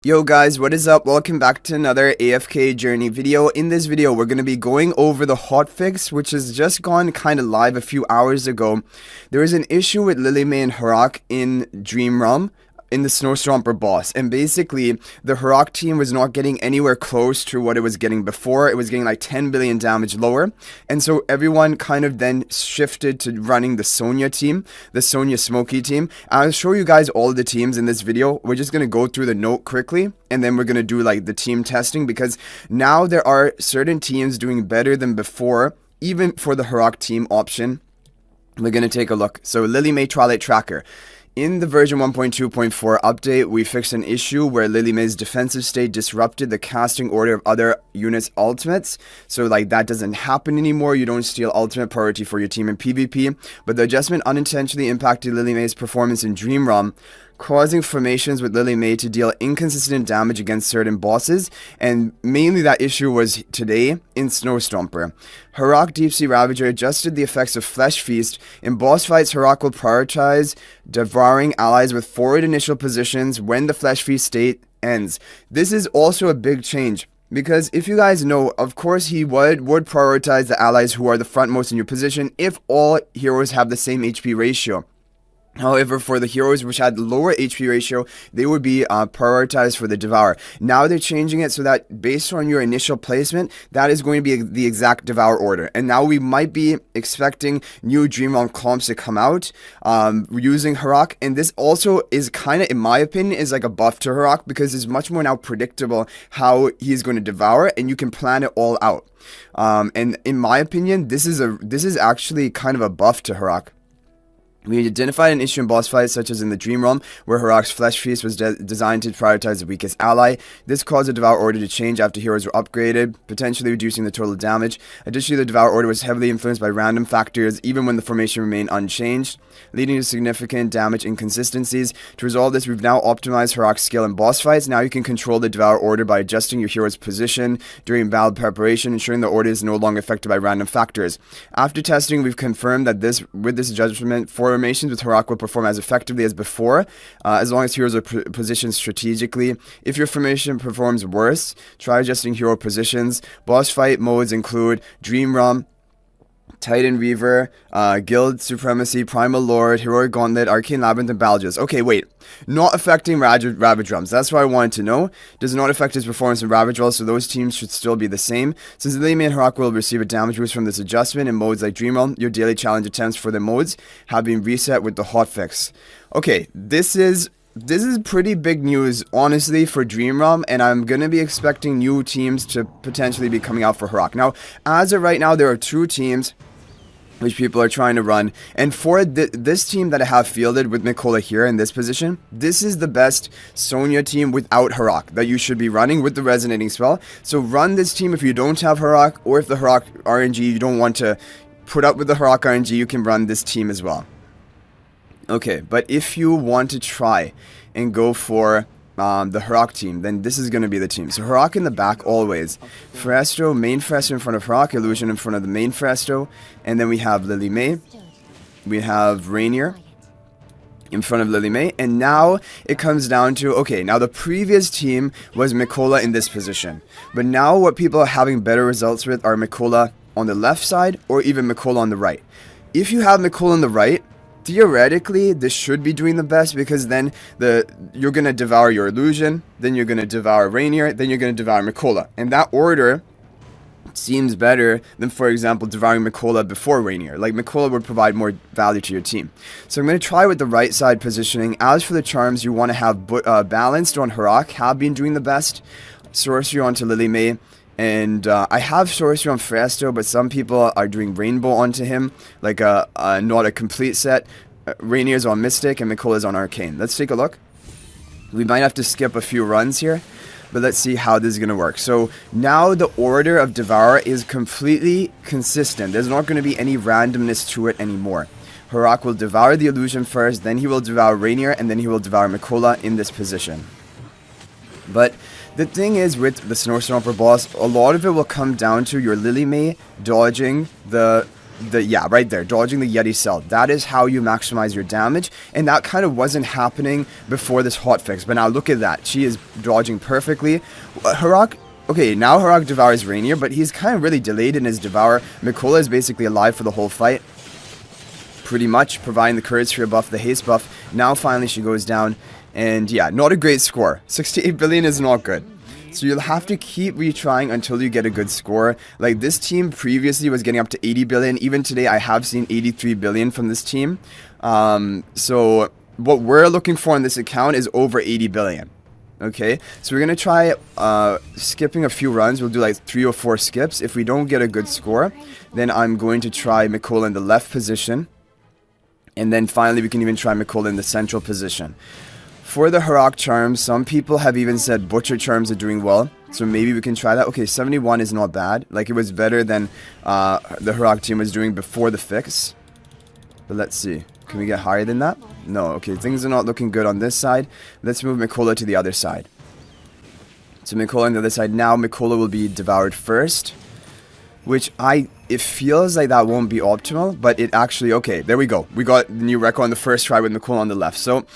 Yo guys, what is up? Welcome back to another AFK journey video. In this video, we're going to be going over the hotfix, which has just gone kind of live a few hours ago. There is an issue with Lily May and Harak in Dream Realm in the Snowstomper boss, and basically the Harak team was not getting anywhere close to what it was getting before. It was getting like 10 billion damage lower, and so everyone kind of then shifted to running the Sonja team, the Sonja Smoky team. I'll show you guys all of the teams in this video. We're just going to go through the note quickly, and then we're going to do like the team testing, because now there are certain teams doing better than before, even for the Harak team option. We're going to take a look. So Lily May Twilight Tracker. In the version 1.2.4 update, we fixed an issue where Lily May's defensive state disrupted the casting order of other units' ultimates. So like that doesn't happen anymore. You don't steal ultimate priority for your team in PvP. But the adjustment unintentionally impacted Lily May's performance in Dream Realm, causing formations with Lily May to deal inconsistent damage against certain bosses, and mainly that issue was today in Snowstomper. Harak Deep Sea Ravager adjusted the effects of Flesh Feast. In boss fights, Harak will prioritize devouring allies with forward initial positions when the Flesh Feast state ends. This is also a big change, because if you guys know, of course he would prioritize the allies who are the frontmost in your position if all heroes have the same HP ratio. However, for the heroes which had lower HP ratio, they would be prioritized for the Devour. Now they're changing it so that based on your initial placement, that is going to be the exact Devour order. And now we might be expecting new Dream Realm comps to come out using Harak. And this also is kind of, in my opinion, is like a buff to Harak, because it's much more now predictable how he's going to Devour, and you can plan it all out. And in my opinion, this is actually kind of a buff to Harak. We identified an issue in boss fights, such as in the Dream Realm, where Harak's Flesh Feast was designed to prioritize the weakest ally. This caused the Devour order to change after heroes were upgraded, potentially reducing the total damage. Additionally, the Devour order was heavily influenced by random factors, even when the formation remained unchanged, leading to significant damage inconsistencies. To resolve this, we've now optimized Harak's skill in boss fights. Now you can control the Devour order by adjusting your hero's position during battle preparation, ensuring the order is no longer affected by random factors. After testing, we've confirmed that with this adjustment, formations with Harak will perform as effectively as before, as long as heroes are positioned strategically. If your formation performs worse, try adjusting hero positions. Boss fight modes include Dream Realm, Titan Reaver, Guild Supremacy, Primal Lord, Heroic Gauntlet, Arcane Labyrinth, and Balgus. Okay, wait. Not affecting Ravage Realms. That's what I wanted to know. Does not affect his performance in Ravage Realms, so those teams should still be the same. Since Lily May and Harak will receive a damage boost from this adjustment in modes like Dream Realm, your daily challenge attempts for the modes have been reset with the hotfix. Okay, this is pretty big news, honestly, for Dream Realm, and I'm going to be expecting new teams to potentially be coming out for Harak. Now, as of right now, there are two teams which people are trying to run, and for this team that I have fielded with Mikola here in this position, this is the best Sonja team without Harak that you should be running with the resonating spell. So run this team if you don't have Harak, or if the Harak RNG you don't want to put up with the Harak RNG, you can run this team as well. Okay, but if you want to try and go for the Harak team, then this is going to be the team. So Harak in the back always. Feresto, main Feresto in front of Harak, Illusion in front of the main Feresto, and then we have Lily May. We have Rainier in front of Lily May, and now it comes down to, okay, now the previous team was Mikola in this position, but now what people are having better results with are Mikola on the left side, or even Mikola on the right. If you have Mikola on the right, theoretically, this should be doing the best, because then you're going to devour your Illusion, then you're going to devour Rainier, then you're going to devour Mikola. And that order seems better than, for example, devouring Mikola before Rainier. Like, Mikola would provide more value to your team. So I'm going to try with the right side positioning. As for the charms, you want to have balanced on Harak, have been doing the best. Sorcery onto Lily May. And I have Sorcery on Feresto, but some people are doing Rainbow onto him, like not a complete set. Rainier's on Mystic, and Mikola's on Arcane. Let's take a look. We might have to skip a few runs here, but let's see how this is going to work. So now the order of Devour is completely consistent. There's not going to be any randomness to it anymore. Harak will devour the Illusion first, then he will devour Rainier, and then he will devour Mikola in this position. But the thing is, with the Snowstomper boss, a lot of it will come down to your Lily May dodging the yeah, right there, dodging the Yeti cell. That is how you maximize your damage, and that kind of wasn't happening before this hotfix. But now look at that, she is dodging perfectly. Harak, okay, now Harak devours Rainier, but he's kind of really delayed in his devour. Mikola is basically alive for the whole fight, pretty much, providing the courage sphere buff, the haste buff. Now finally she goes down, and yeah, not a great score. 68 billion is not good. So you'll have to keep retrying until you get a good score. Like, this team previously was getting up to 80 billion. Even today I have seen 83 billion from this team. So what we're looking for on this account is over 80 billion. Okay, so we're going to try skipping a few runs. We'll do like 3 or 4 skips. If we don't get a good score, then I'm going to try Mikola in the left position. And then finally we can even try Mikola in the central position. For the Harak charms, some people have even said butcher charms are doing well, so maybe we can try that. Okay, 71 is not bad. Like, it was better than the Harak team was doing before the fix. But let's see. Can we get higher than that? No. Okay, things are not looking good on this side. Let's move Mikola to the other side. So Mikola on the other side. Now Mikola will be devoured first, which it feels like that won't be optimal, but it actually, okay, there we go. We got the new record on the first try with Mikola on the left. So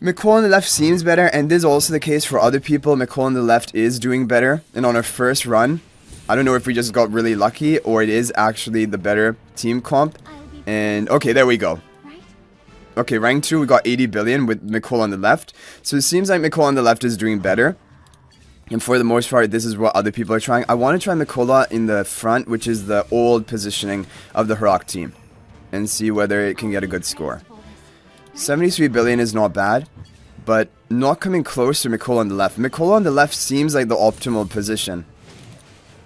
Mikola on the left seems better, and this is also the case for other people. Mikola on the left is doing better, and on our first run, I don't know if we just got really lucky, or it is actually the better team comp. And okay, there we go. Okay, rank 2, we got 80 billion with Mikola on the left. So it seems like Mikola on the left is doing better. And for the most part, this is what other people are trying. I want to try Mikola in the front, which is the old positioning of the Harak team, and see whether it can get a good score. 73 billion is not bad, but not coming close to Mikola on the left. Mikola on the left seems like the optimal position.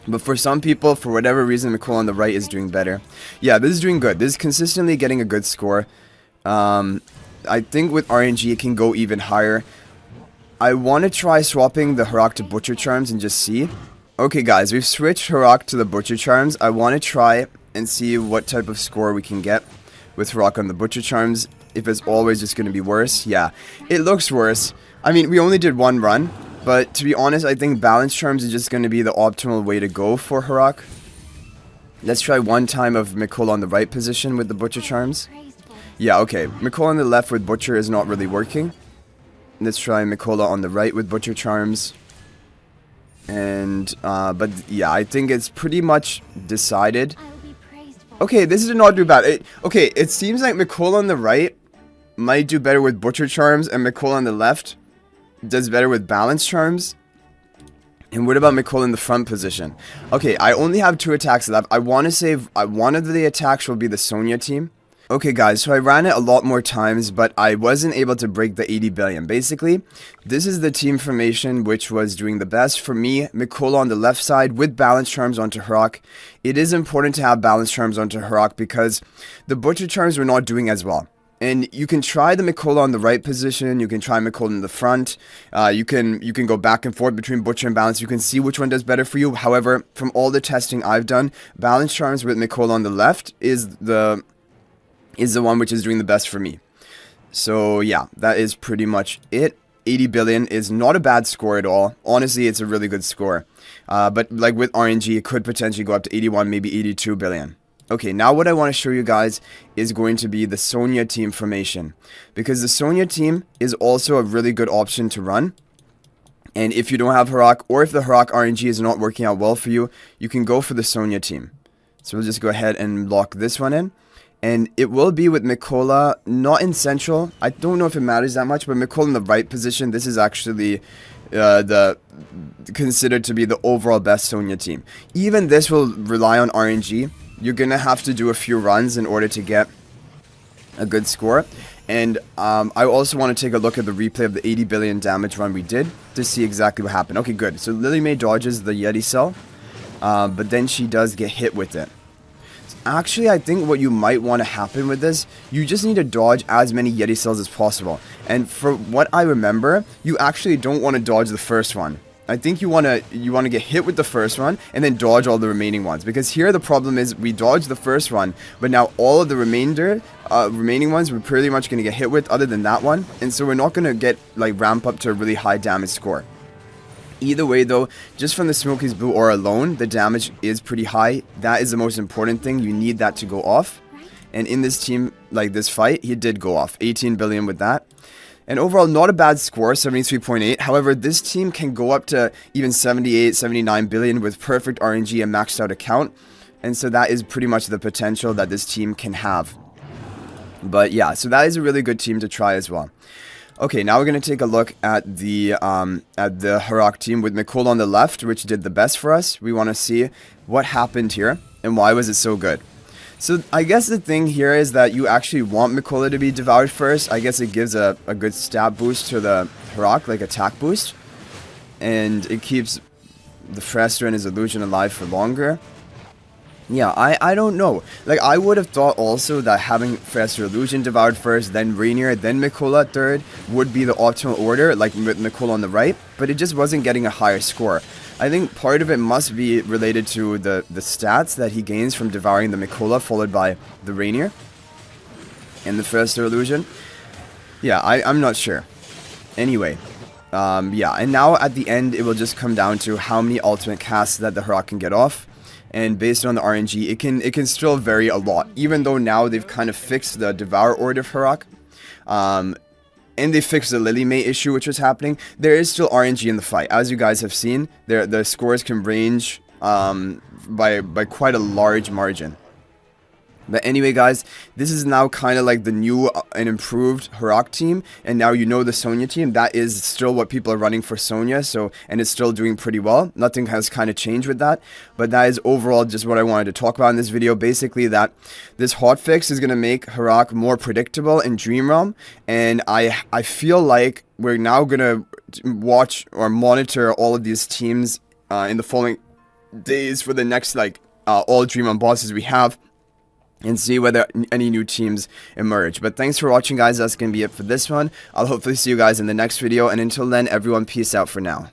But for some people, for whatever reason, Mikola on the right is doing better. Yeah, this is doing good. This is consistently getting a good score. I think with RNG it can go even higher. I want to try swapping the Harak to Butcher Charms and just see. Okay guys, we've switched Harak to the Butcher Charms. I want to try and see what type of score we can get with Harak on the Butcher Charms. If it's always just going to be worse. Yeah, it looks worse. I mean, we only did 1 run, but to be honest, I think Balance Charms is just going to be the optimal way to go for Harak. Let's try 1 time of Mikola on the right position with the Butcher Charms. Yeah, okay. Mikola on the left with Butcher is not really working. Let's try Mikola on the right with Butcher Charms. And, but yeah, I think it's pretty much decided. Okay, this did not do bad. Okay, it seems like Mikola on the right might do better with Butcher Charms, and Mikola on the left does better with Balance Charms. And what about Mikola in the front position? Okay, I only have 2 attacks left. I want to save, one of the attacks will be the Sonja team. Okay guys, so I ran it a lot more times, but I wasn't able to break the 80 billion. Basically, this is the team formation which was doing the best for me. Mikola on the left side with Balance Charms onto Harak. It is important to have Balance Charms onto Harak because the Butcher Charms were not doing as well. And you can try the Mikola on the right position, you can try Mikola in the front, you can go back and forth between Butcher and Balance, you can see which one does better for you. However, from all the testing I've done, Balance Charms with Mikola on the left is the one which is doing the best for me. So yeah, that is pretty much it. 80 billion is not a bad score at all. Honestly, it's a really good score. But like with RNG, it could potentially go up to 81, maybe 82 billion. Okay, now what I want to show you guys is going to be the Sonja team formation. Because the Sonja team is also a really good option to run. And if you don't have Harak, or if the Harak RNG is not working out well for you, you can go for the Sonja team. So we'll just go ahead and lock this one in. And it will be with Mikola, not in central. I don't know if it matters that much, but Mikola in the right position. This is actually considered to be the overall best Sonja team. Even this will rely on RNG. You're going to have to do a few runs in order to get a good score. And I also want to take a look at the replay of the 80 billion damage run we did to see exactly what happened. Okay, good. So Lily May dodges the Yeti cell, but then she does get hit with it. Actually, I think what you might want to happen with this, you just need to dodge as many Yeti cells as possible. And for what I remember, you actually don't want to dodge the first one. I think you want to get hit with the first one and then dodge all the remaining ones. Because here the problem is we dodged the first one, but now all of the remaining ones we're pretty much going to get hit with other than that one. And so we're not going to get like ramp up to a really high damage score. Either way though, just from the Smoky's Blue aura alone, the damage is pretty high. That is the most important thing. You need that to go off. And in this team, like this fight, he did go off. 18 billion with that. And overall, not a bad score, 73.8. However, this team can go up to even 78, 79 billion with perfect RNG and maxed out account. And so that is pretty much the potential that this team can have. But yeah, so that is a really good team to try as well. Okay, now we're going to take a look at the Harak team with Mikola on the left, which did the best for us. We want to see what happened here and why was it so good. So I guess the thing here is that you actually want Mikola to be devoured first. I guess it gives a good stab boost to the Harak, like attack boost. And it keeps the Frester and his illusion alive for longer. Yeah, I don't know. Like, I would have thought also that having Frester Illusion devoured first, then Rainier, then Mikola third would be the optimal order, like with Mikola on the right, but it just wasn't getting a higher score. I think part of it must be related to the stats that he gains from devouring the Mikola, followed by the Rainier and the Frester Illusion. Yeah, I'm not sure. Anyway, yeah, and now at the end, it will just come down to how many ultimate casts that the Harak can get off. And based on the RNG, it can still vary a lot. Even though now they've kind of fixed the Devour order of Harak. And they fixed the Lily May issue which was happening. There is still RNG in the fight. As you guys have seen, the scores can range by quite a large margin. But anyway, guys, this is now kind of like the new and improved Harak team. And now you know the Sonja team. That is still what people are running for Sonja. So, and it's still doing pretty well. Nothing has kind of changed with that. But that is overall just what I wanted to talk about in this video. Basically, that this hotfix is going to make Harak more predictable in Dream Realm. And I feel like we're now going to watch or monitor all of these teams in the following days for the next, like, all Dream Realm bosses we have. And see whether any new teams emerge. But thanks for watching, guys. That's going to be it for this one. I'll hopefully see you guys in the next video. And until then, everyone, peace out for now.